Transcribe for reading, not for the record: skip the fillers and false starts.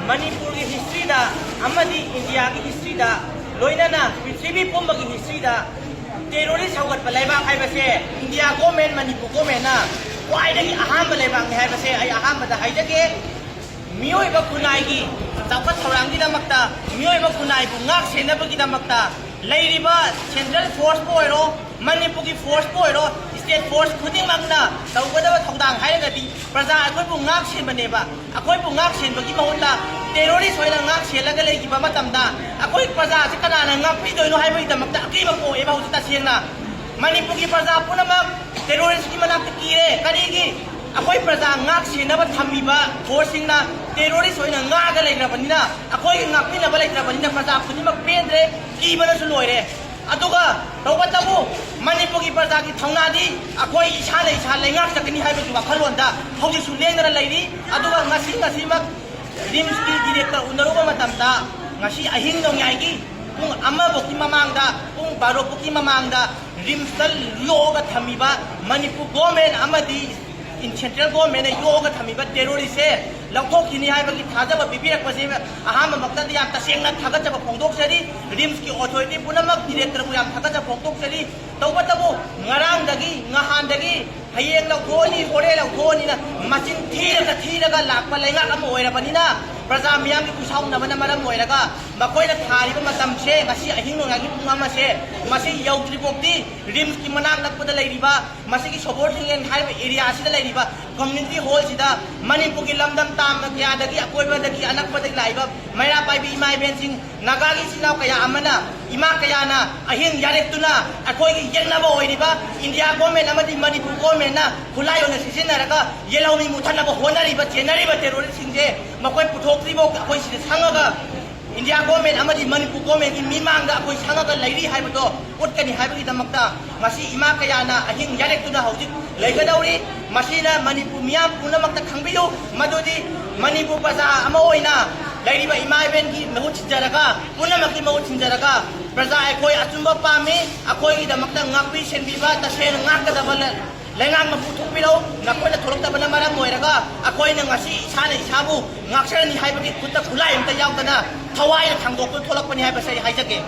मणिपुर की हिस्ट्री दा अमदी इंडिया की हिस्ट्री दा लोइनाना पृथ्वी पुंब की हिस्ट्री दा टेरोरिस्ट हौगत पलाइबा हाइबसे इंडिया गवर्नमेंट मणिपुर गवर्नमेंट ना क्वाइदगी अहाम लेबा हाइबसे आई अहाम दा हाइजगे मियोइबा खुनाइगी चावखत थौरांगी दमकता मियोइबा खुनाइबु ngak senabagi damakta leiriba central force po oiro Manipur की फोर्स को ओरो स्टेट फोर्स खुदिंग magna तौगदबा थौदांग हाइरगदी प्रजा अखोइबु ngak सेनबनेबा अखोइबु ngak सेनबगी महुता टेरोरिस्ट होइना ngak सेलगा लेगिबा मतमदा अखोइ प्रजा से कनाना ngak पिदोइनो हाइबगी दमकता अकीबा को एबा हुता सेंगना मणिपुर की प्रजा पुनमक टेरोरिस्ट की मनाक कीरे करीगी अखोइ प्रजा ngak सेनबा थमीबा फोर्सिंगना टेरोरिस्ट होइना ngaka लेग्रबनिना अखोइ ngak पिनबा लेग्रबनिना प्रजा खुदिमक पेंद्रे कीबनसु लोइरे अदुगा तौबतबु मणिपुर की प्रजा की थौनादी अखोइ इसाने इसा लेंगाक सकनी हाइबसु वाखलोंदा हौजिसु लेंगरा लैरी अदुगा ngasi रिम्स की डायरेक्टर उनरुबा मतमदा ngasi अहिंग नोंयाइगी पुंग अमाबोकी ममांगदा पुंग बारोबोकी ममांगदा रिम्स योगा थमीबा मणिपुर गवर्नमेंट अमदी इन सेंट्रल गवर्नमेंट योगा थमीबा टेरोरिस्ट से लौथोखिनी हाइबगी थाजबा पिबिरकपसे अहाम मक्तद याम तसेंगना थागतबा फोंदोक्सरी रिम्स की अथॉरिटी पुनमक डायरेक्टर बु याम थागतबा फोंदोक्सरी तौबतबु ngaraangdagi ngahandagi hayeng लौथोनी होरे लौथोनीना मचिन थीरगा लाकपा लेंगाक अम ओइरबनिना प्रजा मियाम की कुसाउनबना मरम ओइरगा मकोइना थारिबा मतमसे ngasi अहिंग नोंगागी पुंग अमसे मसी यौत्रिबोक्ति रिम्स की मनाक नकपदा लैरिबा मसी की सपोर्टिंग हाइब एरिया सिदा लैरिबा कम्युनिटी हॉल सिदा मणिपुर की लमदम ताम क्यादगी अकोइबदगी अनकपदगी लाइबा मैरा पाइबी इमा इबेंसिंग नागागी सिनाव कया अमना इमा कयाना अहिंग यारेक्तुना अखोइगी येंगनाबा ओइरिबा इंडिया गवर्नमेंट अमदी मणिपुर गवर्नमेंट ना खुलायोना सिसिनरगा येलौमी मुथनबा होनरिबा चेनरिबा टेरोरिस्ट सिंजे मकोइ पुथोक्त्रिबो अखोइ सिदा संगगा इंडिया गवर्नमेंट अमदी मणिपुर गवर्नमेंट की मीमांगदा अखोइ संगगा लैरी हाइबदो उटकनी हाइबगी दमक्ता मसी इमा कयाना अहिंग यारेक्तुना हौजिक लैगदौरी मसीना मणिपुर मियाम पुनमक्ता खंगबियो मदुदी मणिपुर प्रजा अमा ओइना लैरिबा इमा इबेन की महु छिंजरगा पुनमक्की महु छिंजरगा प्रजा अखोइ अचुंबा पामे अखोइगी दमक्ता ngakpi senbiba tasen ngakadaba लेंगांग पुथुपिलो नकोइना थोरक्तबना मरम ओइरगा अखोइना ngasi इसाने इसाबु ngakसरनि हाइबगी खुत्ता खुलाय अमता यावदना थवाइना थांदोक्तु थोलकपनि हाइबसै हाइजगे